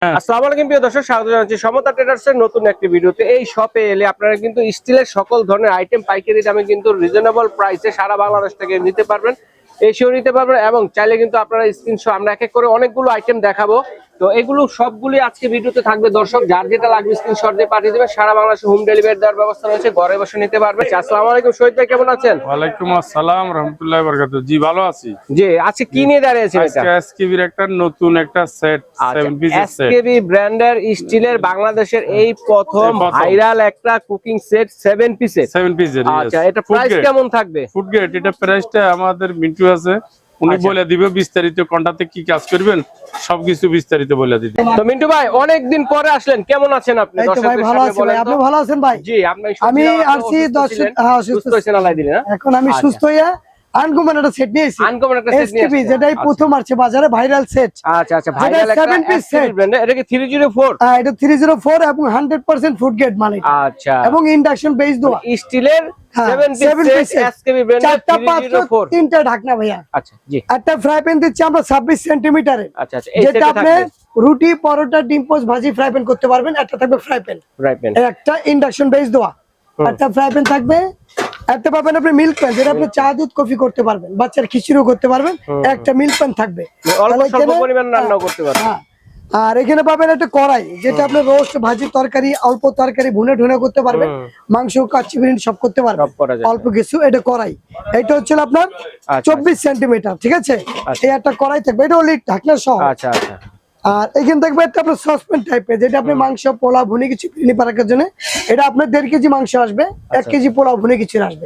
আসসালামু আলাইকুম প্রিয় দর্শক, স্বাগত জানাচ্ছি সমতা ট্রেডার্সের নতুন একটি ভিডিওতে। এই শপে এলে আপনারা কিন্তু স্টিলের সকল ধরনের আইটেম পাইকারি দামে কিন্তু রিজনেবল প্রাইসে সারা বাংলাদেশ থেকে নিতে পারবেন, এসেও নিতে পারবেন এবং চাইলে কিন্তু আপনারা স্ক্রিনশট, আমরা এক এক করে অনেকগুলো আইটেম দেখাবো। তো এগুলো সবগুলি আজকে ভিডিওতে থাকবে। দর্শক যার যেটা লাগবে স্ক্রিনশট দিয়ে পাঠিয়ে দেবেন, সারা বাংলাদেশে হোম ডেলিভারি দেওয়ার ব্যবস্থা রয়েছে, ঘরে বসে নিতে পারবেন। আসসালামু আলাইকুম শহীদ ভাই, কেমন আছেন? ওয়ালাইকুম আসসালাম রাহমাতুল্লাহি ওয়া বারাকাতুহু। জি ভালো আছি। জি, আজকে কি নিয়ে দাঁড়িয়েছেন? এটা এসকেবির একটা নতুন একটা সেট, 7 পিসের সেট। এসকেবি ব্র্যান্ডের স্টিলের বাংলাদেশের এই প্রথম ভাইরাল একটা কুকিং সেট 7 পিসের। আচ্ছা, এটা প্রাইস কেমন থাকবে? ফুড গ্রেড, এটা প্রাইসটা আমাদের মিন্টু আছে, উনি বলে দিবে বিস্তারিত, কোনটাতে কি কাজ করবেন সবকিছু বিস্তারিত বলে দিবে। তো মিন্টু ভাই, অনেক দিন পরে আসলেন, কেমন আছেন আপনি? এই তো ভাই ভালো আছি ভাই, আপনি ভালো আছেন ভাই? জি, আমি আসছি সুস্থ হয়েছেন আল্লাহ দিলে না? এখন আমি সুস্থ হয়ে আনকমন একটা সেট নিয়েছি। আনকমন একটা সেট নিয়েছি, যেটাই প্রথম আসছে বাজারে ভাইরাল সেট। আচ্ছা আচ্ছা, ভাইরাল একটা 7 পিস সেট ব্র্যান্ড। এটা কি 304? এটা 304 এবং 100% ফুড গ্রেড মানে। আচ্ছা, এবং ইন্ডাকশন বেস দেওয়া স্টিলের 7 পিস সেট এসকেবি ব্র্যান্ডের 304। তিনটা ঢাকনা ভাইয়া। আচ্ছা জি। একটা ফ্রাই প্যান দিচ্ছি আমরা 26 সেন্টিমিটারে। আচ্ছা আচ্ছা, যেটা আপনি রুটি, পরোটা, ডিম পোস্ট, ভাজি ফ্রাই প্যান করতে পারবেন। একটা থাকবে ফ্রাই প্যান, একটা ইন্ডাকশন বেস দেওয়া, একটা ফ্রাই প্যান থাকবে। একটা পাবেন আপনি মিল্ক প্যান, যেটা আপনি চা দুধ কফি করতে পারবেন, বাচ্চার খিচুড়িও করতে পারবেন। একটা মিল্ক প্যান থাকবে, অল্প স্বল্প পরিমাণ রান্না করতে পারবেন। আর এখানে পাবেন একটা কড়াই, যেটা আপনি রোস্ট, ভাজি, তরকারি, অল্প তরকারি ভুনে ঢুনে করতে পারবেন, মাংস, কাচ্চি, বিরিয়ানি সব করতে পারবেন অল্প কিছু। এটা কড়াই, এটা হচ্ছে আপনার 24 সেন্টিমিটার, ঠিক আছে? এই একটা কড়াই থাকবে, এটা ওলি ঢাকনা সহ। আচ্ছা আচ্ছা। আর এখানে থাকবে একটা আপনার সসপ্যান টাইপের, যেটা আপনি মাংস, পোলাও, ভুনে কিছু বিরিয়ানি পাকার জন্য। এটা আপনার 1.5 কেজি মাংস আসবে, 1 কেজি পোলাও, ভুনে কিছু আসবে।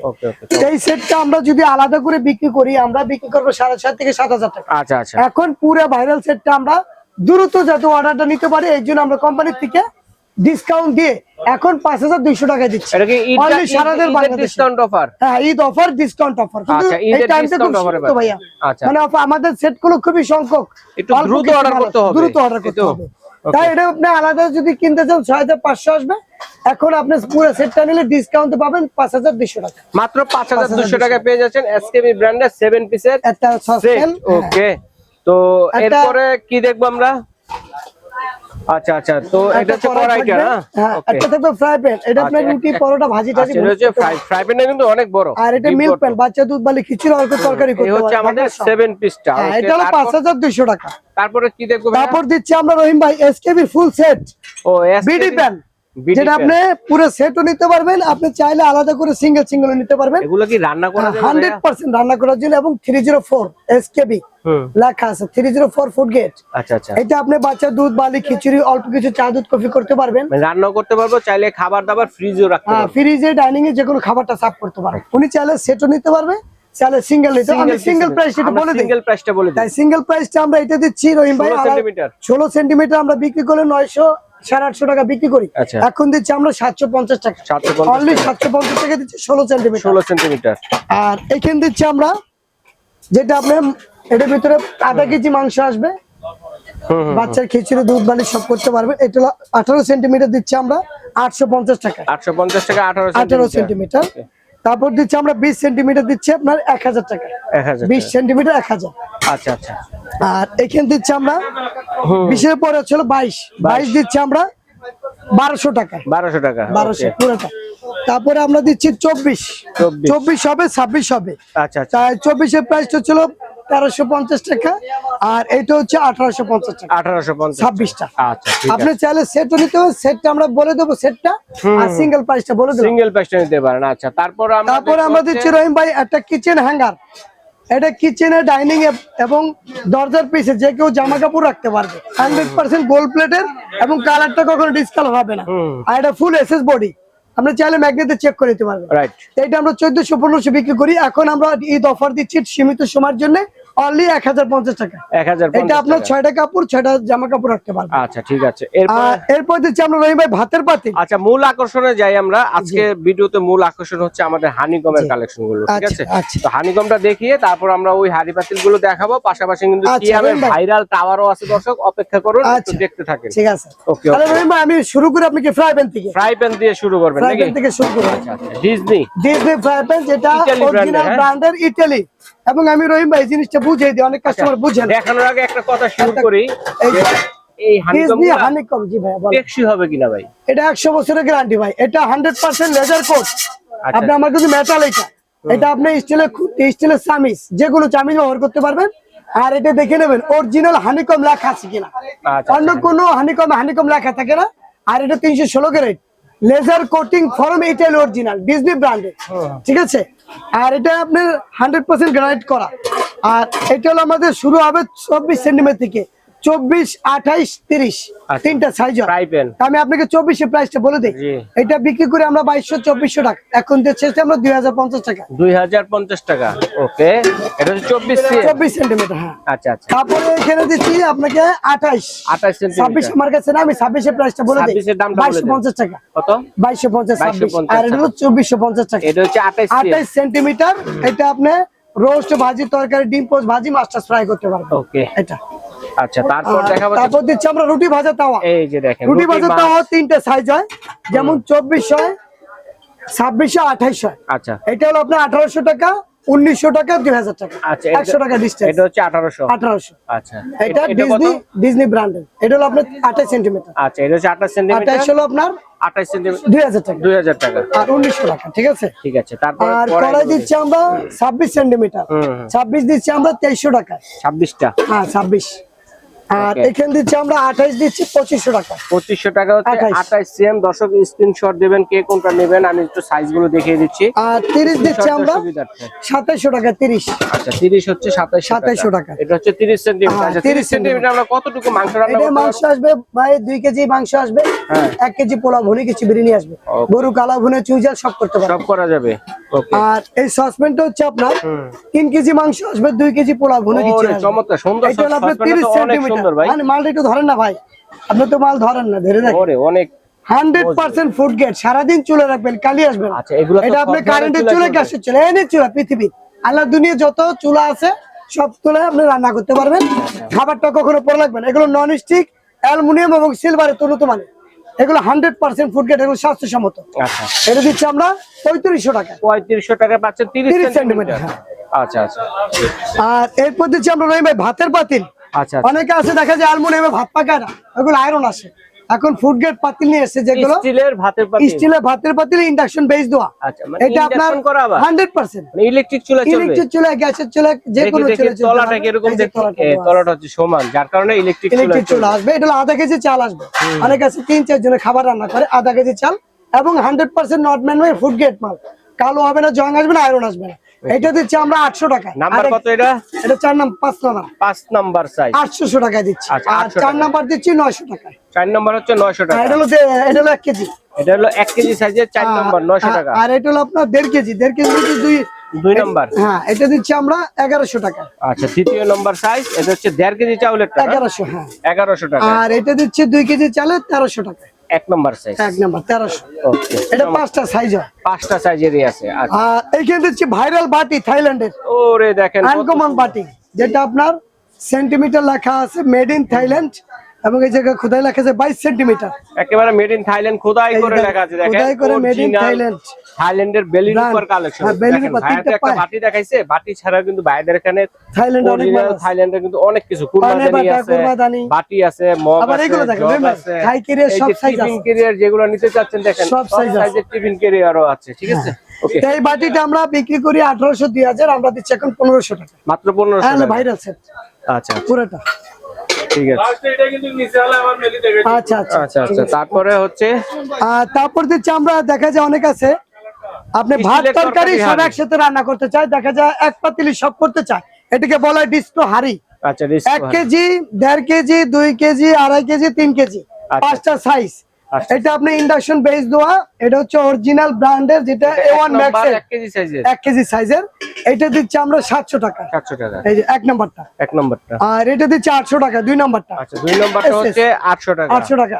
এই সেটটা আমরা যদি আলাদা করে বিক্রি করি, আমরা বিক্রি করবো 7,500 থেকে 7,000 টাকা। আচ্ছা আচ্ছা। এখন পুরো ভাইরাল সেটটা আমরা দ্রুত যাতে অর্ডারটা নিতে পারি, এই জন্য আমরা কোম্পানির থেকে ডিসকাউন্ট দিয়ে এখন 5,200 টাকা দিচ্ছি। এটা কি ঈদ ডিসকাউন্ট অফার? হ্যাঁ, ঈদ অফার, ডিসকাউন্ট অফার। আচ্ছা, ঈদের ডিসকাউন্ট অফার ভাইয়া। আচ্ছা, মানে আমাদের সেটগুলো খুবই সংখ্যক, একটু দ্রুত অর্ডার করতে হবে, দ্রুত অর্ডার করতে হবে। তাই এটা আপনি আলাদা যদি কিনতে চান 6,500 আসবে। এখন আপনি পুরো সেটটা নিলে ডিসকাউন্ট পাবেন 5,200 টাকা। মাত্র 5,200 টাকা পেয়ে যাচ্ছেন এসকেবি ব্র্যান্ডের 7 পিসের একটা সসপ্যান। ওকে, তো এরপরে কি দেখবো আমরা? আচ্ছা আচ্ছা, তো এটা হচ্ছে কড়াইটা না? হ্যাঁ, একটা থাকবে ফ্রাই প্যান, এটা আপনার রুটি, পরোটা, ভাজি টাজি। এটা হচ্ছে ফ্রাই প্যানটা কিন্তু অনেক বড়। আর এটা মিল্ক প্যান, বাচ্চা দুধ বালি খিচুড়ি অল্প তরকারি করতে পারবে। এই হচ্ছে আমাদের 7 পিসটা। এটা হলো 5,200 টাকা। তারপরে কি দেখবো? তারপর দিচ্ছি আমরা রহিম ভাই এসকেবি ফুল সেট। ও বিডি প্যান, যেটা আপনি পুরো সেটও নিতে পারবেন, আপনি চাইলে আলাদা করে সিঙ্গেল সিঙ্গেলও নিতে পারবেন। এগুলো কি রান্না করা যাবে? 100% রান্না করার জন্য। এবং 304 এসকেবি লেখা আছে, 304 ফুড গ্রেড। আচ্ছা আচ্ছা, এটা আপনি বাচ্চা দুধ বালি খিচুড়ি, অল্প কিছু চা দুধ কফি করতে পারবেন, রান্না করতে পারবো। চাইলে খাবার দাবার ফ্রিজেও রাখতে পারবো, ফ্রিজে, ডাইনিং এ যে কোনো খাবারটা সার্ভ করতে পারবেন। উনি চাইলে সেটও নিতে পারবে, চাইলে সিঙ্গেল নিতে। আমি সিঙ্গেল প্রাইসটা বলে দিই। সিঙ্গেল প্রাইসটা বলে দিই। তাই সিঙ্গেল প্রাইসটা আমরা এটা দিচ্ছি রহিম ভাই 16 সেন্টিমিটার। আমরা বিক্রি করে 900-850 টাকা বিক্রি করি। এখন দিচ্ছি আমরা 750 টাকা। অনলি 750 টাকা দিচ্ছি 16 সেন্টিমিটার। আর এখানে দিচ্ছি আমরা, যেটা আপনার এটার ভিতরে আধা কেজি মাংস আসবে, বাচ্চার খিচুড়ি দুধ বালি সব করতে পারবেন। এটা 18 সেন্টিমিটার দিচ্ছি আমরা 850 টাকা। 850 টাকা 18 সেন্টিমিটার। তারপর দিচ্ছি আমরা 20 সেন্টিমিটার দিচ্ছি আপনার 1000 টাকা। 20 সেন্টিমিটার 1000। আচ্ছা আচ্ছা। আর এখানে দিচ্ছি আমরা 20 এর পরে হচ্ছে 22 দিচ্ছি আমরা 1200 টাকা। 1200 পুরোটা। তারপরে আমরা দিচ্ছি 24 হবে, 26 হবে। আচ্ছা আচ্ছা। 24 এর প্রাইসটা ছিল 1350 টাকা, আর এটা হচ্ছে 1850 টাকা। 26টা। আচ্ছা, আপনি চাইলে সেটও নিতে হবে, সেটটা আমরা বলে দেবো সেটটা, আর সিঙ্গেল প্রাইসটা বলে দেবো, সিঙ্গেল প্রাইসটা নিতে পারেন। আচ্ছা, তারপরে আমরা দিচ্ছি রহিম ভাই একটা কিচেন হ্যাঙ্গার। এটা কিচেনে, ডাইনিং এ এবং দরজার পিছে যে কেউ জামা কাপড় রাখতে পারবে। 100% গোল্ড প্লেটের এবং কালারটা কখনো ডিসকালার হবে না। আর এটা ফুল এসএস বডি, আমরা চাইলে ম্যাগনেটে চেক করে নিতে পারবো। এটা আমরা 1400-1500 বিক্রি করি। এখন আমরা ঈদ অফার দিচ্ছি সীমিত সময়ের জন্য, অনলি 1050 টাকা। এটা আপনার 6টা কাপড়, 6টা জামা কাপড় রাখতে পারবেন। আচ্ছা, ঠিক আছে। এরপর দিচ্ছি আমরা রহিম ভাই ভাতের পাতিল। আচ্ছা, মূল আকর্ষণে যাই আমরা। আজকে ভিডিওতে মূল আকর্ষণ হচ্ছে আমাদের হানিকমের কালেকশন গুলো, ঠিক আছে? তো হানিকমটা দেখিয়ে তারপর আমরা ওই হাড়ি পাতিল গুলো দেখাবো। পাশাপাশি কিন্তু কিয়ামের ভাইরাল টাওয়ারও আছে। দর্শক অপেক্ষা করুন, একটু দেখতে থাকেন, ঠিক আছে? ওকে, তাহলে রহিম ভাই আমি শুরু করি আপনাকে ফ্রাই প্যান থেকে। ফ্রাই প্যান দিয়ে শুরু করবেন নাকি? ফ্রাই প্যান থেকে শুরু করব। আচ্ছা, ডিজনি ফ্রাই প্যান, যেটা অরিজিনাল ব্র্যান্ডের, ইতালি। এবং আমি রহিম ভাই জিনিসটা বুঝিয়ে দিই, অনেক কাস্টমার বুঝেন। দেখানোর আগে একটা কথা শুরু করি। এই হানিকম ডিজনি হানিকম। জি ভাই বলেন। টেকসই হবে কিনা ভাই? এটা 100 বছরের গ্যারান্টি ভাই। এটা 100% লেজার কোট। আচ্ছা। আপনি আমার কিন্তু মেটাল এটা আপনি স্টিলের চামিচ, যে কোনো চামিচ ব্যবহার করতে পারবেন। আর এটা দেখে নেবেন অরিজিনাল হানিকম লেখা আছে কিনা। আচ্ছা, অন্য কোনো হানিকম লেখা থাকে না। আর এটা 316 carat laser coating from Italy original Disney ব্র্যান্ডের, ঠিক আছে। আর এটা আপনার 100% গ্রানাইট করা। আর এটা হলো আমাদের শুরু হবে 24 সেন্টিমিটার থেকে, 24, 28, 30 তিনটা সাইজ। ফ্রাই প্যান আমি আপনাকে 24 এর প্রাইসটা বলে দিই। জি। এটা বিক্রি করে আমরা 2200-2400 টাকা, এখন দিচ্ছি আমরা 2050 টাকা। 2050 টাকা। ওকে, এটা হচ্ছে 24 সেন্টিমিটার। হ্যাঁ, আচ্ছা আচ্ছা। তারপরে এখানে দিচ্ছি আপনাকে 28 সেন্টিমিটার। 26 আমার কাছে না, আমি 26 এর প্রাইসটা বলে দিই। 26 এর দামটা বলে দিন। 2250 টাকা। কত? 2250, 2250 আর এটা হলো 2450 টাকা। এটা হচ্ছে 28 সেন্টিমিটার। এটা আপনি রোস্ট, ভাজি, তরকারি, ডিম পোস্ট, ভাজি, মাস্টার ফ্রাই করতে পারবেন। ওকে, এটা আচ্ছা। তারপর দেখাবো, তারপর দিচ্ছি আমরা রুটি ভাজা তাওয়া। এই যে দেখেন রুটি ভাজা তাওয়া তিনটা সাইজ হয়, যেমন 2400, 2600, 2800। আচ্ছা এটা হলো আপনার 1800 টাকা, 1900 টাকা, 2000 টাকা। আচ্ছা, 100 টাকা ডিসটেন্স। এটা হচ্ছে 1800। 1800। আচ্ছা, এটা এটা কত? ডিজনি ব্র্যান্ডের। এটা হলো আপনার 28 সেন্টিমিটার। আচ্ছা, এটা হচ্ছে 28 সেন্টিমিটার। 28 হলো আপনার 28 সেন্টিমিটার 2000 টাকা 2000 টাকা। আর 1900 টাকা, ঠিক আছে। ঠিক আছে। তারপর আর কড়াই দিচ্ছি আমরা 26 সেন্টিমিটার। 26 দিচ্ছি আমরা 2300 টাকা। 26টা। হ্যাঁ 26। আর Okay. এখানে দিচ্ছি আমরা 28 দিচ্ছি 2500 টাকা। 2500 টাকা হচ্ছে 28 28 সিএম। দর্শক স্ক্রিনশট দিবেন কে কোনটা নেবেন, আমি একটু সাইজ গুলো দেখিয়ে দিচ্ছি। আর 30 দিচ্ছি আমরা সুবিধার্থে। 2700 টাকা। 30 আচ্ছা, 30 হচ্ছে 2700 টাকা। এটা হচ্ছে 30 সেন্টিমিটার। হ্যাঁ, আচ্ছা, 30 30 সেন্টিমিটার আমরা কতটুকু মাংস রান্না এটা করতে মাংস পারবো? আসবে ভাই 2 কেজি মাংস আসবে। হ্যাঁ। 1 কেজি পোলাও ভুনি, কিছু বিরিয়ানি আসবে। Okay. গরু কালা ভুনে, চুইঝাল সব করতে পারবে। সব করা যাবে। ওকে। আর এই সসপ্যানটা হচ্ছে আপনার 3 কেজি মাংস আসবে, 2 কেজি পোলাও ভুনে, কিছু ওরে আসবে। চমৎকার, সুন্দর। এটা হলো আপনার সসপ্যানটা 30 তো অনেক সেন্টিমিটার। সুন্দর ভাই। মানে মালটা একটু ধরেন না ভাই, আপনি তো মাল ধরেন না, ধরে দেখেন। ওরে অনেক 100% ফুড গ্রেড, সারাদিন চুলে রাখবেন, কালি আসবেন। আচ্ছা, এগুলো তো এটা আপনি সব ধরনের কারেন্টের চুলায় চুলা, চলবে। গ্যাসের চুলা, এনে চুলা পৃথিবীর আল্লাহ দুনিয়া যত চুলা আছে সব চুলায় আপনি রান্না করতে পারবেন। খাবারটা কখনো পড়ে লাগবে না। এগুলো নন স্টিক, অ্যালুমিনিয়াম এবং সিলভারের উন্নত মানের। এগুলো 100% ফুড গ্রেড, এগুলো স্বাস্থ্যসম্মত। আচ্ছা, এটা দিচ্ছি আমরা 3500 টাকা। 3500 টাকা পাচ্ছেন 30 30 সেন্টিমিটার। সেন্টিমিটার, হ্যাঁ। আচ্ছা আচ্ছা আর এরপর দিচ্ছি আমরা রহিম ভাই ভাতের পাতিল। আচ্ছা। অনেকে আছে দেখা যায় অ্যালুমিনিয়ামে ভাত পাকায় না, ওগুলো আয়রন আসে। এখন ফুড গ্রেড পাতিল নিয়ে এসেছে, যেগুলো স্টিলের ভাতের পাতিল। স্টিলের ভাতের পাতিল, ইন্ডাকশন বেস দেওয়া। আচ্ছা, মানে এটা আপনার ইন্ডাকশন করা আবার 100% মানে ইলেকট্রিক চুলা চলবে। ইলেকট্রিক চুলা, গ্যাসের চুলা, যে কোনো চুলা চলবে। তলাটা কি এরকম দেখতে? তলাটা হচ্ছে সমান, যার কারণে ইলেকট্রিক ইলেকট্রিক চুলা আসবে। এটা হলো আধা কেজি চাল আসবে। অনেক আছে 3-4 জনের খাবার রান্না করে, আধা কেজি চাল এবং 100% not man way food grade মাল। কালো হবে না, জং আসবে না, আয়রন আসবে না। এটা দিচ্ছি আমরা 800 টাকা। নাম্বার কত এটা? এটা 4 নাম্বার, 5 নাম্বার, 5 নাম্বার সাইজ 800 টাকায় দিচ্ছি। আচ্ছা, আর 800 4 টাকা। নাম্বার দিচ্ছি 900 টাকায়। 4 নাম্বার হচ্ছে 900 আর টাকা। এটা হলো 1 কেজি। এটা হলো 1 কেজি সাইজের 4 নাম্বার 900 টাকা। আর এটা হলো আপনার 1.5 কেজি। 1.5 কেজি দিচ্ছি 2 নাম্বার। হ্যাঁ, এটা দিচ্ছি আমরা 1100 টাকা। আচ্ছা, তৃতীয় নাম্বার সাইজ, এটা হচ্ছে 1.5 কেজি চাউলের টাকা 1100, হ্যাঁ। 1100 টাকা। আর এটা দিচ্ছি 2 কেজি চালে 1300 টাকা। 1 নাম্বার সাইজ। 1 নাম্বার 1300। ওকে, এটা 5টা সাইজ হয়। 5টা সাইজেরই আছে। আচ্ছা, আর এইখানে দিচ্ছি ভাইরাল বাটি, থাইল্যান্ডের ওরে দেখেন কত আনকমন বাটি, যেটা আপনার সেন্টিমিটার লেখা আছে মেড ইন থাইল্যান্ড, এবং এই জায়গায় খোদাই লেখা আছে 22 সেন্টিমিটার। একেবারে মেড ইন থাইল্যান্ড খোদাই করে লেখা আছে। দেখেন খোদাই করে মেড ইন original থাইল্যান্ড। থাইল্যান্ডের বেলির Brand। উপর কালেকশন। হ্যাঁ, বেলির দেখেন উপর ভাইয়াতে তিনটা একটা পায়। বাটি দেখাইছে, বাটি ছাড়া কিন্তু ভাইদের এখানে থাইল্যান্ড অনেক original মাল আছে। থাইল্যান্ডের কিন্তু অনেক কিছু, কুরবাদানি বাটা, আছে, কুরবাদানি। বাটি আছে, মগ আবার আছে, এগুলো দেখেন, জগ দেখবেন, আছে, থাই ক্যারিয়ার এই সব যে size টিফিন আছে। ক্যারিয়ার যেগুলো নিতে চাচ্ছেন দেখেন সব সব size আছে। সাইজের টিফিন ক্যারিয়ারও আছে। ঠিক আছে, ওকে। তো এই বাটিটা আমরা বিক্রি করি 1800, 2000, আমরা দিচ্ছি এখন 1500 টাকা। মাত্র 1500 হ্যাঁ, টাকা। ভাইরাল সেট আচ্ছা পুরোটা। ঠিক আছে। আচ্ছা আচ্ছা আচ্ছা আচ্ছা, তারপরে হচ্ছে আর তারপর দিচ্ছি আমরা, দেখা যায় অনেক আছে আপনি ভাত স্টিলের তরকারি তরকারি সব হাঁড়ি। একসাথে রান্না করতে চায়, দেখা যায় এক পাতিলি সব করতে চায়, এটাকে বলা হয় ডিস্কো হাঁড়ি। আচ্ছা 1 KG, 1.5 KG, 2 KG, 2.5 KG, 3 KG, আচ্ছা। 5টা সাইজ। আচ্ছা। এটা আপনি ইন্ডাকশন বেস দেওয়া, এটা হচ্ছে অরিজিনাল ব্র্যান্ডের, যেটা A1 Max এর 1 কেজি সাইজের 1 কেজি সাইজের। এটা দিচ্ছি আমরা 700 টাকা। 700 টাকা। এই যে 1 নাম্বারটা। 1 নম্বরটা। আর এটা দিচ্ছি 800 টাকা, 2 নাম্বারটা। আচ্ছা, 2 নম্বরটা হচ্ছে 800 টাকা। 800 টাকা।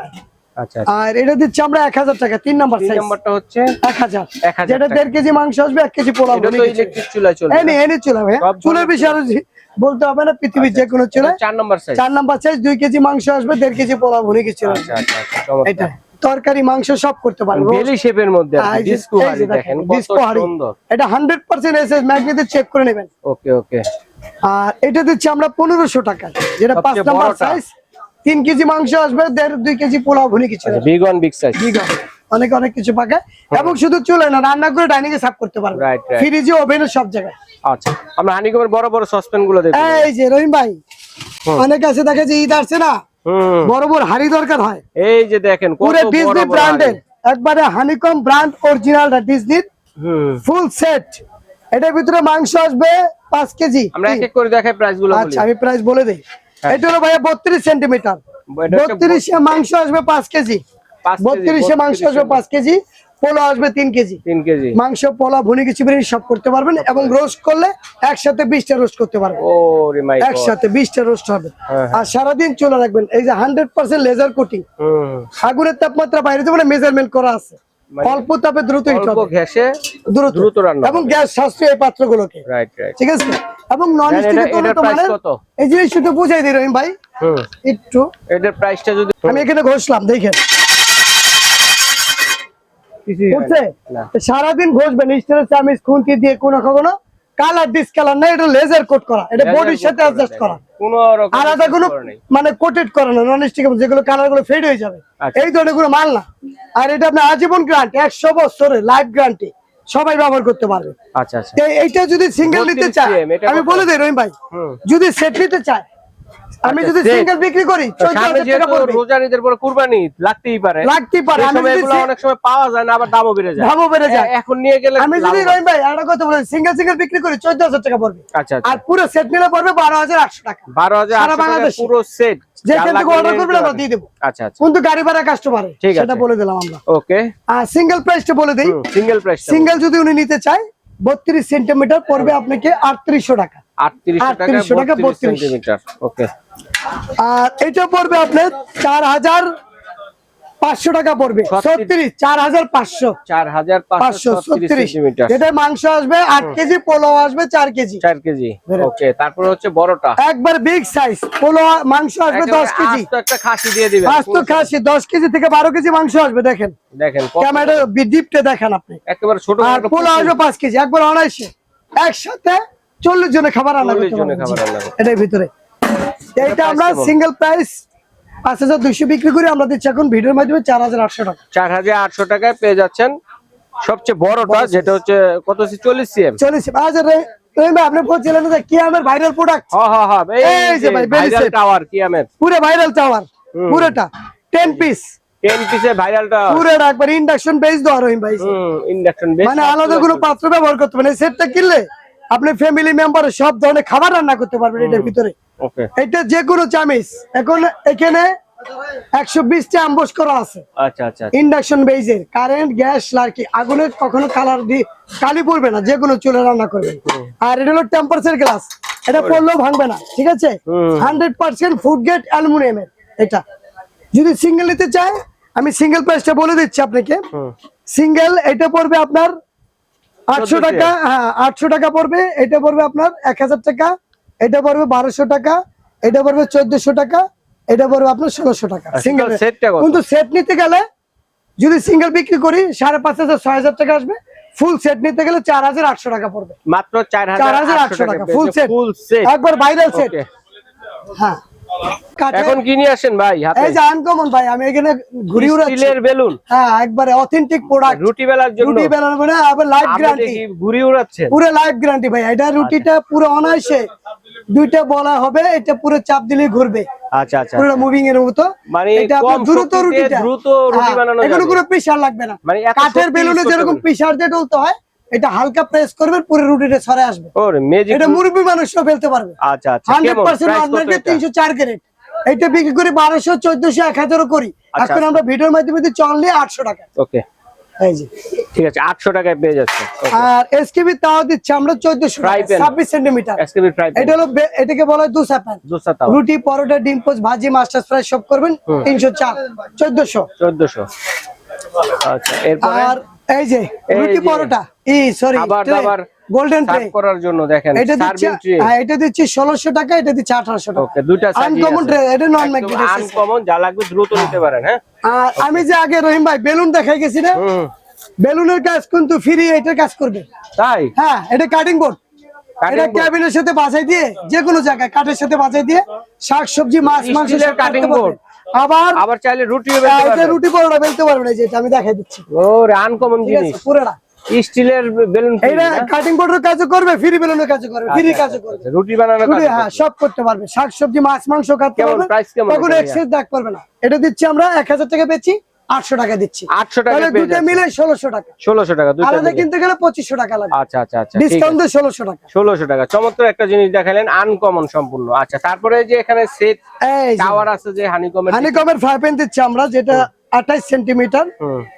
আচ্ছা, আর এটা দিচ্ছি আমরা 1000 টাকা, 3 নাম্বার 3 সাইজ। নম্বরটা হচ্ছে 1000, 1000 যেটা টাকা। 1.5 কেজি মাংস আসবে, 1 কেজি পোলাও। এটা তো ইলেকট্রিক চুলায় চলবে। এনে চুলা ভাই, সব চুলার বিষয়ে আরো বলতে হবে না, পৃথিবীর যে কোনো চুলা। 4 নম্বর সাইজ। 4 নাম্বার সাইজ, 2 কেজি মাংস আসবে, 1.5 কেজি পোলাও ভুনে কিছু আচ্ছা আচ্ছা আচ্ছা, চমৎকার। এটা তরকারি মাংস সব করতে পারবে। বেলি শেপের মধ্যে আর এই যে- ডিস্কো এই যে হাঁড়ি দেখেন কত ডিস্কো হাঁড়ি। সুন্দর। এটা 100% এসএস ম্যাগনেটে চেক করে নেবেন। ওকে ওকে। আর এটা দিচ্ছি আমরা 1500 টাকা, যেটা 5 সবচেয়ে নাম্বার বড়টা। সাইজ। 3 কেজি মাংস আসবে, 1.5-2 কেজি পোলাও ভুনি কিছু বিগ ওয়ান বিগ সাইজ। অনেক অনেক কিছু পাকায় এবং শুধু চুলে না, রান্না করে ডাইনিং এ সার্ভ করতে পারবে, Right, right. ফ্রিজে ওভেনে সব জায়গায়। আচ্ছা, আমরা হানিকমের বড় বড় সসপ্যান গুলো দেখব। এই যে রহিম ভাই, অনেক আছে দেখে যে ঈদ আসছে না, বড় বড় হাড়ি দরকার হয়। এই যে দেখেন কত পুরো বড় ডিজনি বড় ব্র্যান্ডের, একবারে হানিকম ব্র্যান্ড অরিজিনালটা ডিজনির ফুল সেট। এটার ভিতরে মাংস আসবে 5 কেজি। আমরা এক এক করে দেখাই প্রাইস গুলো বলি। আচ্ছা, আমি প্রাইস বলে দেই। এটা হলো ভাইয়া 32 সেন্টিমিটার, 32 এ মাংস আসবে 5 কেজি, 32 এ মাংস আসবে 5 কেজি, পোলাও আসবে 3 কেজি। 3 কেজি মাংস, পোলাও, ভুনি কিছু বিরিয়ানি সব করতে পারবেন এবং রোস্ট করলে একসাথে 20টা রোস্ট করতে পারবেন। ও রে মাই গড, একসাথে 20টা রোস্ট হবে। হ্যাঁ। আর সারাদিন চলে রাখবেন। এই যে 100% লেজার কোটিং, আগুনের তাপমাত্রা বাইরে যেমন মেজারমেন্ট করা আছে, মানে অল্প তাপে দ্রুত হিট অল্প হবে, গ্যাসে দ্রুত দ্রুত রান্না এবং হবে। গ্যাস সাশ্রয়ী এই পাত্রগুলোকে, রাইট রাইট। ঠিক আছে। এবং নন জানেন স্টিকের এটার উন্নত প্রাইস মানের, কত? এই জিনিসটা একটু বুঝাই দিই রহিম ভাই একটু। এটার প্রাইসটা যদি আমি এখানে ঘষলাম, দেখেন বুঝছে, সারাদিন ঘষবেন স্টিলের চামিচ খুন্তি দিয়ে, কোনো কখনো কালার ডিসকালার না, এটা লেজার কোট করা, এটা বডির সাথে অ্যাডজাস্ট করা, কোনো রকম আলাদা কোনো মানে কোটেড করা না, নন স্টিক যেগুলো কালার গুলো ফেড হয়ে যাবে, আচ্ছা। এই ধরনের কোনো মাল না। আর এটা আপনার আজীবন গ্যারান্টি, 100 বছরের লাইফ গ্যারান্টি, সবাই ব্যবহার করতে পারবে। আচ্ছা আচ্ছা। এইটা যদি সিঙ্গেল নিতে চায়, 32 এটা আমি কত? বলে দিই রহিম ভাই, যদি সেট নিতে চায়, আমি আচ্ছা, যদি set। সিঙ্গেল বিক্রি করি সামনে 14,000 টাকা যেহেতু পড়বে। রোজার ঈদের পরে কুরবানি লাগতেই পারে, লাগতেই পারে। এই আমি যদি সময়গুলো অনেক সময় পাওয়া যায় না, আবার দামও বেড়ে যায়, দামও বেড়ে যায়। এখন নিয়ে গেলে আমি যদি রহিম ভাই একটা কথা বলি, সিঙ্গেল বিক্রি করি 14,000 টাকা পড়বে। আচ্ছা আচ্ছা। আর পুরো সেট নিলে পড়বে 12,800 টাকা। 12,800 সারা টাকা বাংলাদেশে। পুরো সেট, যেখান থেকে অর্ডার করবেন আমরা দিয়ে দেবো। আচ্ছা আচ্ছা, কিন্তু গাড়ি ভাড়া কাস্টমারে, ঠিক আছে। সেটা বলে দিলাম আমরা। ওকে। আর সিঙ্গেল প্রাইসটা বলে দেই। সিঙ্গেল প্রাইস, সিঙ্গেল যদি উনি নিতে চায় 32 সেন্টিমিটার পড়বে আপনাকে 3800 টাকা। 3800 টাকা 32 সেন্টিমিটার। ওকে। আর এটা পড়বে আপনার 4,500 টাকা পড়বে, 36 4,500 4536 সেন্টিমিটার। যেটা মাংস আসবে 8 কেজি, পোলাও আসবে 4 কেজি। 4 কেজি। ওকে, তারপর হচ্ছে বড়টা, একবার বিগ সাইজ পোলাও মাংস আসবে 10 কেজি, আস্ত একটা খাসি দিয়ে দিবেন। আস্ত খাসি 10 কেজি থেকে 12 কেজি মাংস আসবে। দেখেন দেখেন ক্যামেরা ডিপটে দেখেন আপনি, একেবারে ছোট আর পোলাও আসবে 5 কেজি, একবার অনায়াসে একসাথে 40 জনের খাবার রান্না করতে 40 জনের খাবার পারবেন। রান্না করতে। এটার ভিতরে এইটা আমরা কেমন? সিঙ্গেল প্রাইস 5,200 বিক্রি করি, আমরা দিচ্ছি এখন ভিডিওর মাধ্যমে 4,800 টাকা। 4800 টাকায় পেয়ে যাচ্ছেন সবচেয়ে বড়টা, যেটা হচ্ছে কত 40 সিএম। 40 আজ রহিম ভাই আপনি বলছিলেন যে কিয়ামের ভাইরাল প্রোডাক্ট, হ্যাঁ এই যে ভাই, ভাইরাল Belisat। টাওয়ার কিয়ামের পুরো ভাইরাল টাওয়ার, পুরোটা 10 পিস, 10 পিসে ভাইরালটা, পুরোটা একবার ইন্ডাকশন বেস দেওয়া রহিম ভাই। ইন্ডাকশন বেস, মানে আলাদা কোনো পাত্র ব্যবহার করতে পারবেন। এই সেটটা কিনলে আপনি ফ্যামিলি মেম্বার সব ধরনের খাবার রান্না করতে পারবেন এটার ভিতরে। ওকে। এটা যে কোনো চামিচ, এখন এখানে 120টা অ্যাম্বস করা আছে, আচ্ছা আচ্ছা। ইন্ডাকশন বেজের, কারেন্ট গ্যাস লার্কি, আগুনে কখনো কালার দিয়ে কালি পড়বে না, যে কোনো চুলে রান্না করবেন। আর এটা হলো টেম্পারেচার গ্লাস, এটা পড়লেও ভাঙবে না, ঠিক আছে। 100% ফুড গ্রেড অ্যালুমিনিয়ামের। এটা যদি সিঙ্গেল নিতে চায়, আমি সিঙ্গেল প্রাইসটা বলে দিচ্ছি আপনাকে। সিঙ্গেল এটা পড়বে আপনার 800 টাকা, হ্যাঁ 800 টাকা পড়বে। এটা পড়বে আপনার 1000 টাকা, এটা পড়বে 1200 টাকা, এটা পড়বে 1400 টাকা, এটা পড়বে আপনার 1600 টাকা সিঙ্গেল। কিন্তু সেট নিতে গেলে যদি সিঙ্গেল বিক্রি করি 5,500 6,000 টাকা আসবে, ফুল সেট নিতে গেলে 4,800 টাকা পড়বে, মাত্র 4,800 টাকা ফুল সেট, একবার ভাইরাল সেট। হ্যাঁ, এখন কি নিয়ে আসেন ভাই হাতে? এই যে আনকমন ভাই, আমি এখানে ঘুরি উড়াচ্ছি, স্টিলের বেলুন। হ্যাঁ, একবারে অথেন্টিক প্রোডাক্ট, রুটি বেলার জন্য। রুটি বেলার মানে আবার লাইফ গ্যারান্টি, ঘুরি উড়াচ্ছেন পুরো লাইফ গ্যারান্টি ভাই। এটা রুটিটা পুরো অনায়াসে দুইটা বলা হবে, এটা পুরো চাপ দিলে ঘুরবে। আচ্ছা আচ্ছা। পুরো মুভিং এর মতো, মানে এটা কম দ্রুত শক্তিতে দ্রুত রুটি বানানো যাবে। এগুলো কোনো প্রেসার লাগবে না। মানে এত কাঠের শক্তি বেলুনে use করতে যেরকম হবে। প্রেসার দিয়ে ডলতে হয়, এটা হালকা প্রেস করবেন, পুরো রুটিটা ছড়ে আসবে। ওরে ম্যাজিক। এটা মুরব্বি মানুষও ফেলতে পারবে। আচ্ছা আচ্ছা। কেমন 100% প্রাইস কত আপনাকে এটা? 304 ক্যারেট, এটা বিক্রি করি 1200 1400 1000 করি। এখন আমরা ভিডিওর মাধ্যমে দিচ্ছি অনলি 800 টাকা। ওকে, এই যে ঠিক আছে, 800 টাকায় পেয়ে যাচ্ছে। আর এসকেবি তাও দিচ্ছি আমরা 1400 Fry টাকা, pan। 26 সেন্টিমিটার। এসকেবি ফ্রাই এটা হলো এটাকে বলা হয় দোসা প্যান। দোসা তাও রুটি, পরোটা, ডিম পোচ, ভাজি, মাস্টার ফ্রাই সব করবেন 304 1400। 1400। আচ্ছা, এরপরে আর এই যে রুটি, যে পরোটা, সরি আবার গোল্ডেন ট্রে সার্ভ করার জন্য দেখেন এটা দিচ্ছি, সার্ভিং ট্রে। হ্যাঁ এটা দিচ্ছি 1600 টাকা, এটা দিচ্ছি 1800 টাকা। ওকে, দুইটা সাইজ আনকমন ট্রে, এটা নন ম্যাগনেটিক। আনকমন, যা লাগবে দ্রুত নিতে পারেন। হ্যাঁ, আর আমি যে আগে রহিম ভাই বেলুন দেখাই গেছি না, বেলুনের কাজ কিন্তু ফ্রি, এটার কাজ করবে। তাই? হ্যাঁ, এটা কাটিং বোর্ড, এটা ক্যাবিনের সাথে বাজাই দিয়ে যে কোনো জায়গায় কাঠের সাথে বাজাই দিয়ে শাকসবজি মাছ মাংস Steel এর সব কাটতে cutting পারবেন। board। আবার আবার চাইলে রুটিও এটা বেলতে পারবেন। রুটি পরোটা বেলতে পারবেন, এই যে এটা আমি দেখাই দিচ্ছি, ওরে আনকমন ঠিক আছে জিনিস, পুরোটা। স্টিলের বেলুন এটা কাটিং বোর্ডের কাজও করবে, ফ্রি বেলুনের কাজও করবে, ফ্রি কাজও করবে, রুটি বানানো রুটি হ্যাঁ সব করতে পারবে, শাকসবজি মাছ মাংস কাটতে কেমন পারবে, price কেমন তখন এটা এক্সেস দাগ করবে না। এটা দিচ্ছি আমরা 1000 টাকা বেচি, 800 টাকা দিচ্ছি, 800 টাকা তাহলে পেয়ে দুটো যাচ্ছে। মিলে 1600 টাকা, 1600 টাকা দুইটা আলাদা মিলে। কিনতে গেলে 2500 টাকা লাগবে, আচ্ছা আচ্ছা আচ্ছা, ঠিক ডিসকাউন্ট আছে। দিয়ে 1600 টাকা। 1600 টাকা, চমৎকার একটা জিনিস দেখালেন, আনকমন সম্পূর্ণ। আচ্ছা, তারপরে যে এখানে সেট এই যে টাওয়ার আছে যে হানিকমের, হানিকমের ফ্রাই প্যান দিচ্ছি আমরা, যেটা 28 সেন্টিমিটার,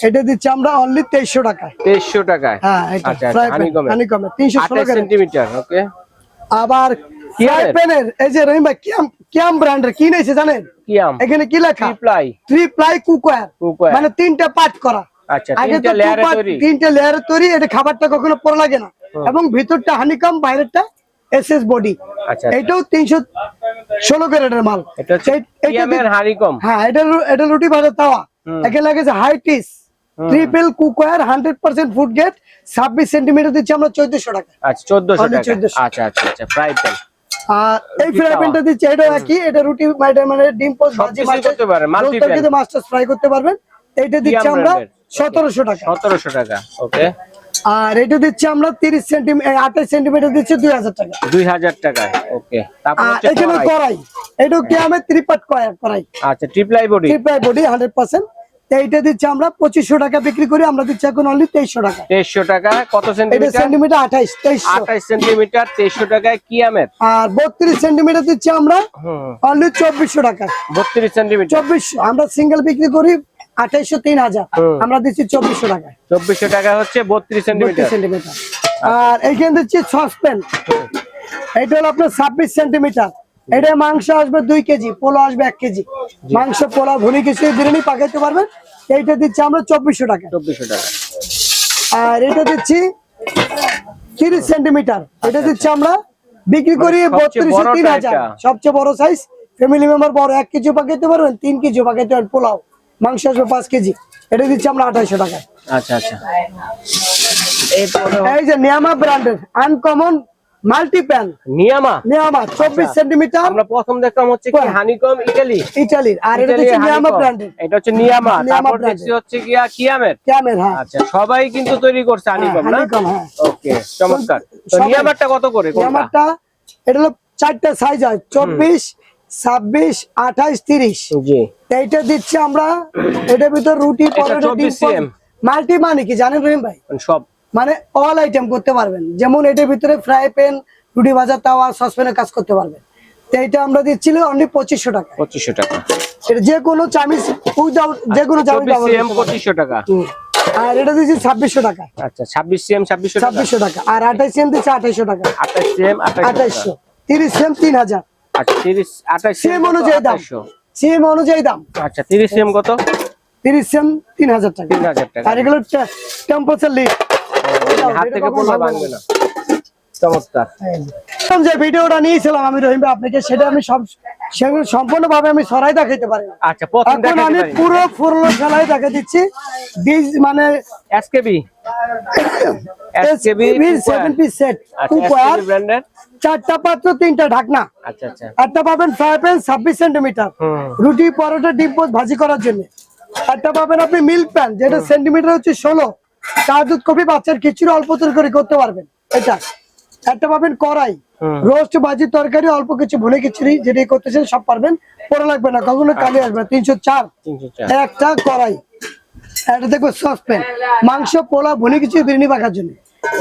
এটা দিচ্ছি আমরা অনলি 2300 টাকায়। 2300 টাকায়। হ্যাঁ এটা আচ্ছা ফ্রাই আচ্ছা, প্যান হানিকমের হানিকমের 316 28 সেন্টিমিটার, ওকে। আবার ফ্রাই প্যানের এই যে রহিম ভাই কিয়াম ব্র্যান্ডের কি নিয়েছে জানেন? কিয়াম এখানে কি লেখা? প্লাই। 3 ply cookware, Cookware। মানে 3টা পার্ট করা। আচ্ছা, আগে তো তিনটা লেয়ারে তৈরি। 3টা লেয়ারে তৈরি, এটা খাবারটা কখনো পড়া লাগে না, এবং ভিতরটা হানিকম, বাইরেরটা এসএস বডি। আচ্ছা, এটাও 316 ক্যারেটের মাল। এটা হচ্ছে এটা কিয়ামের হানিকম। হ্যাঁ এটা রুটি ভাজা তাওয়া। এখানে লাগেছে হাইটিস triple cookware 100% food grade, 26 centimetre দিচ্ছি আমরা 1400 টাকা। আচ্ছা, 1400 Only টাকা। 1400 আচ্ছা আচ্ছা আচ্ছা, ফ্রাই প্যান। আর এই ফ্রাই প্যানটা দিচ্ছি, এটাও একই, এটা রুটি মানে ডিম পোস্ট ভাজি সবকিছুই করতে পারেন, multi pan। মাস্টার ফ্রাই করতে পারবেন। এইটা দিচ্ছি আমরা 1700 টাকা। 1700 টাকা, ওকে। আর এটা দিচ্ছি আমরা 30 সেন্টিমিটার 28 সেন্টিমিটার দিচ্ছি 2000 টাকা। 2000 টাকায়, ওকে। তারপর আর হচ্ছে এখানে কড়াই। কড়াই, এটাও কি আমি ত্রিপাট কড়াই, আচ্ছা, ট্রিপলাই বডি। ত্রিপাট বডি 100%। এইটা দিচ্ছি আমরা 2500 টাকা বিক্রি করি, আমরা দিচ্ছি এখন অনলি 2300 টাকা। 2300 টাকা। কত এটা সেন্টিমিটার? সেন্টিমিটার 2300। 28 সেন্টিমিটার 2300 টাকায় কিয়ামের। আর 32 সেন্টিমিটার দিচ্ছি আমরা হুম, অনলি 2400 টাকা। 32 সেন্টিমিটার 2400, আমরা সিঙ্গেল বিক্রি করি 2800 3000, আমরা দিচ্ছি 2400 টাকা। 2400 টাকা হচ্ছে 32 32 সেন্টিমিটার। সেন্টিমিটার। আর এইখানে দিচ্ছি সসপ্যান, এটা হলো আপনার 26 সেন্টিমিটার। এটা মাংস আসবে 2 কেজি, পোলা আসবে 1 কেজি, মাংস পোলা ভুনি কিছু বিরিয়ানি পাকাইতে পারবেন। এইটা দিচ্ছি আমরা 2400 টাকা। 2400 টাকা। আর এটা দিচ্ছি 30 সেন্টিমিটার, এটা দিচ্ছি আমরা বিক্রি করি সবচেয়ে 3200 বড়টা 3000, এটা। সবচেয়ে বড় সাইজ। ফ্যামিলি মেম্বার বড় 1 কেজি পাকাইতে পারবেন, 3 কেজি পাকাইতে পারবেন, পোলাও মাংস আসবে 5 কেজি, এটা দিচ্ছি আমরা 2800 টাকা। আচ্ছা আচ্ছা, এরপরে এই যে নিয়ামা ব্র্যান্ডের আনকমন মাল্টি প্যান, নিয়ামা। নিয়ামা 24 সেন্টিমিটার, আমরা প্রথম দেখলাম হচ্ছে কি হানিকম ইতালি। ইতালির। আর এটা ইতালির হচ্ছে নিয়ামা honeycomb। ব্র্যান্ডের, এটা হচ্ছে নিয়ামা। নিয়ামা তারপর দেখছি brand-এর। হচ্ছে গিয়া কিয়ামের। ক্যামের। হ্যাঁ আচ্ছা, সবাই কিন্তু তৈরি করছে হানিকম না? হানিকম, হ্যাঁ। ওকে, চমৎকার। তো সবাই। নিয়ামারটা কত করে কোনটা? নিয়ামাটা এটা হলো 4টা সাইজ হয়, 24 26 28 30। জি, এইটা দিচ্ছি আমরা, এটার ভিতর রুটি পরোটা 24 cm মাল্টি, মানে কি জানেন রহিম ভাই? সব। মানে অল আইটেম করতে পারবেন, যেমন এটার ভিতরে ফ্রাই প্যান, রুটি ভাজা তাওয়া, সসপ্যানের কাজ করতে পারবেন। তো এইটা আমরা দিচ্ছিল অনলি 2500 টাকা। 2500 টাকা। এটা যে কোনো চামিচ উইদাউট, যে কোনো চামিচ 24 cm 2500 টাকা। আর এটা দিচ্ছি 2600 টাকা। আচ্ছা, 26 cm 2600 টাকা। 2600 টাকা। আর 28 cm দিচ্ছি 2800 টাকা। 28 cm 2800, 30 cm 3000, আচ্ছা, 30 28 সিএম অনুযায়ী দাম, 2800। সিএম অনুযায়ী দাম। আচ্ছা, 30 cm কত? 30 cm 3000 টাকা। 3000 টাকা। আর এগুলো টেম্পারেচার লিফট, হাত থেকে পড়লে ভাঙবে না। চমৎকার। যে ভিডিওটা নিয়েছিলাম আমি রহিম ভাই আপনাকে, সেটা আমি সেগুলো সম্পূর্ণভাবে আমি সরাই দেখাইতে পারি না। আচ্ছা, প্রথম এখন দেখাতে আমি পারি। পুরো ফুল খেলাই দেখা দিচ্ছি। মানে এসকেবি 7 পিস সেট, আচ্ছা, কুকওয়্যার, এসকেবি ব্র্যান্ডের। 4টা পাত্র 3টা ঢাকনা। আচ্ছা আচ্ছা, একটা পাবেন ফ্রাই প্যান 26 সেন্টিমিটার, রুটি পরোটা ডিম পোস্ট ভাজি করার জন্য। একটা পাবেন আপনি মিল্ক প্যান, যেটা সেন্টিমিটার হচ্ছে 16, চা দুধ কফি বাচ্চার খিচুড়ি অল্প করে করতে পারবেন এটা। একটা পাবেন কড়াই, রোস্ট ভাজি তরকারি অল্প কিছু ভুনে খিচুড়ি যেটাই করতেছেন সব পারবেন, পড়া লাগবে না, কখনো কালি আসবে না। 304 304। একটা কড়াই। এটা দেখবো সসপ্যান, মাংস পোলা ভুনে খিচুড়ি বিরিয়ানি পাকার জন্য।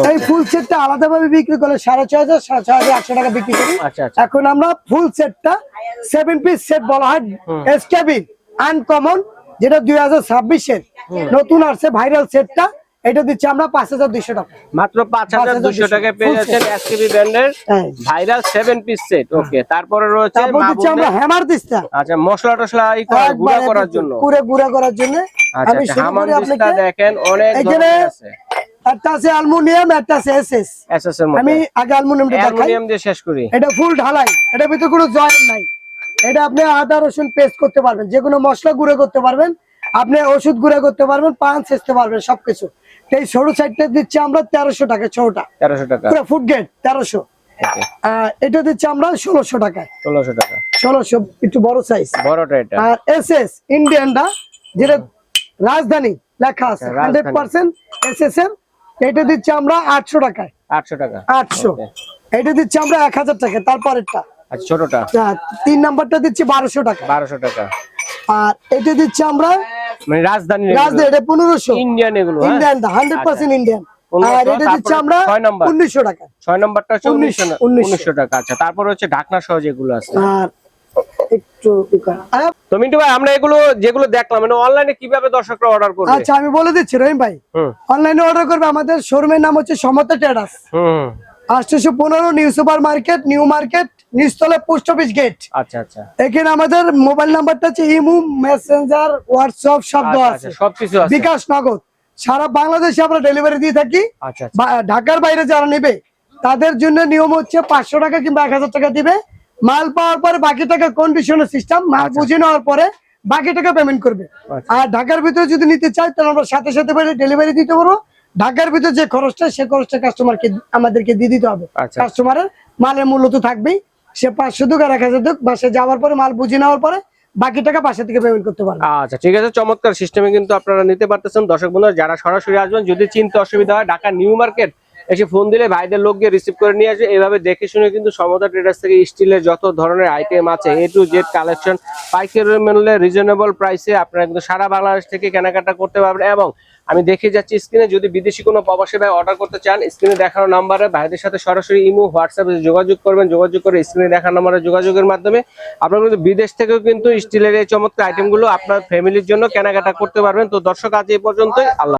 এই ফুল সেটটা আলাদা ভাবে বিক্রি করলে 6500 6800 টাকা বিক্রি করি। আচ্ছা আচ্ছা, এখন আমরা ফুল সেটটা 7 পিস সেট বলা হয়, এসকেবি আনকমন, যেটা 2026 এর নতুন আসছে ভাইরাল সেটটা। এটা দিচ্ছি আমরা 5200 টাকা। মাত্র 5200 টাকায় পেয়ে যাচ্ছেন এসকেবি ব্র্যান্ডের হ্যাঁ। Viral 7 piece set. ওকে, তারপরে রয়েছে তারপর দিচ্ছি আমরা হ্যামার দিস্তা, আচ্ছা, মশলা টসলা গুঁড়া করার জন্য। পুরো গুঁড়া করার জন্য। আচ্ছা আমি আচ্ছা, শুরু হামান করি দিস্তা আপনাকে। দেখেন অনেক এখানে ধরনের আছে। একটা আছে অ্যালুমিনিয়াম, একটা আছে এসএস। এসএস এর মধ্যে আমি আগে অ্যালুমিনিয়ামটা দেখাই। অ্যালুমিনিয়াম দিয়ে শেষ করি। এটা ফুল ঢালাই, এটার ভিতরে কোনো জয়েন্ট নাই। এটা আপনি আদা রসুন পেস্ট করতে পারবেন, যে কোনো মশলা গুঁড়ো করতে পারবেন, আপনি ওষুধ গুঁড়ো করতে পারবেন, পান ছেঁচতে পারবেন, সবকিছু। এই সরু সাইডটা দিচ্ছি আমরা 1300 টাকা, ছোটটা 1300 টাকা। পুরো ফুড গ্রেড 1300। এটা দিচ্ছি আমরা 1600 টাকায়। 1600 টাকা 1600 একটু বড় সাইজ। বড়টা এটা। আর এসএস ইন্ডিয়ানটা যেটা রাজধানী লেখা আছে 100% এসএস এর, এটা দিচ্ছি আমরা 800 টাকায়। 800 টাকা 800। এটা দিচ্ছি আমরা 1000 টাকা। তারপরেরটা আচ্ছা ছোটটা 3 নাম্বারটা দিচ্ছি 1200 টাকা। 1200 টাকা। আর এটা দিচ্ছি আমরা মানে রাজধানী এটা 1500 ইন্ডিয়ান এগুলো। ইন্ডিয়ানটা 100% ইন্ডিয়ান। আর এটা দিচ্ছি আমরা 1900 টাকা। 6 নাম্বারটা হচ্ছে 1900 টাকা। আচ্ছা তারপর হচ্ছে ঢাকনা সহ যেগুলো আছে। আর একটু তো মিন্টু ভাই আমরা এগুলো যেগুলো দেখলাম মানে অনলাইনে কিভাবে দর্শকরা অর্ডার করবে? আচ্ছা আমি বলে দিচ্ছি রহিম ভাই, অনলাইনে অর্ডার করবে আমাদের শোরুমের নাম হচ্ছে Samata Traders, 815 New Super Market, New Market, নিচতলা পোস্ট অফিস গেট। আচ্ছা আচ্ছা। এখানে আমাদের মোবাইল নাম্বারটা হচ্ছে ইমো, মেসেঞ্জার, হোয়াটসঅ্যাপ সব দেওয়া আছে, সবকিছু আছে, বিকাশ, নগদ সারা বাংলাদেশে আমরা ডেলিভারি দিয়ে থাকি। আচ্ছা ঢাকার বাইরে যারা নেবে তাদের জন্য নিয়ম হচ্ছে 500 টাকা কিংবা 1000 টাকা দিবে, মাল পাওয়ার পরে বাকি টাকা কন্ডিশনার সিস্টেম, মাল বুঝে নেওয়ার পরে বাকি টাকা পেমেন্ট করবে। আর ঢাকার ভিতরে যদি নিতে চাই তাহলে আমরা সাথে সাথে ডেলিভারি দিতে পারবো। ঢাকার ভিতরে যে খরচটা সে খরচটা কাস্টমারকে আমাদেরকে দিয়ে দিতে হবে। কাস্টমারের মালের মূল্য তো থাকবেই, সে 500 টাকা 1000 টাকা বাসে যাওয়ার পরে মাল বুঝে নেওয়ার পরে বাকি টাকা বাসা থেকে পেমেন্ট করতে পারবে। আচ্ছা ঠিক আছে, চমৎকার সিস্টেমে কিন্তু আপনারা নিতে পারতেছেন। দর্শক বন্ধুরা যারা সরাসরি আসবেন, যদি চিনতে অসুবিধা হয় ঢাকা নিউ মার্কেট এসে ফোন দিলে ভাইদের লোক গিয়ে রিসিভ করে নিয়ে আসবে। এইভাবে দেখে শুনে কিন্তু সমতা ট্রেডার্স থেকে স্টিলের যত ধরনের আইটেম আছে A to Z কালেকশন পাইকারি মূল্যে রিজনেবল প্রাইসে আপনারা কিন্তু সারা বাংলাদেশ থেকে কেনাকাটা করতে পারবেন। এবং আমি দেখে যাচ্ছি স্ক্রিনে, যদি বিদেশি কোনো প্রবাসী ভাই অর্ডার করতে চান স্ক্রিনে দেখানো নাম্বারে ভাইদের সাথে সরাসরি ইমো, হোয়াটসঅ্যাপে যোগাযোগ করবেন। যোগাযোগ করে স্ক্রিনে দেখানো নাম্বারে যোগাযোগের মাধ্যমে আপনারা কিন্তু বিদেশ থেকেও কিন্তু স্টিলের এই চমৎকার আইটেমগুলো আপনার ফ্যামিলির জন্য কেনাকাটা করতে পারবেন। তো দর্শক আজ এই পর্যন্তই, আল্লাহ।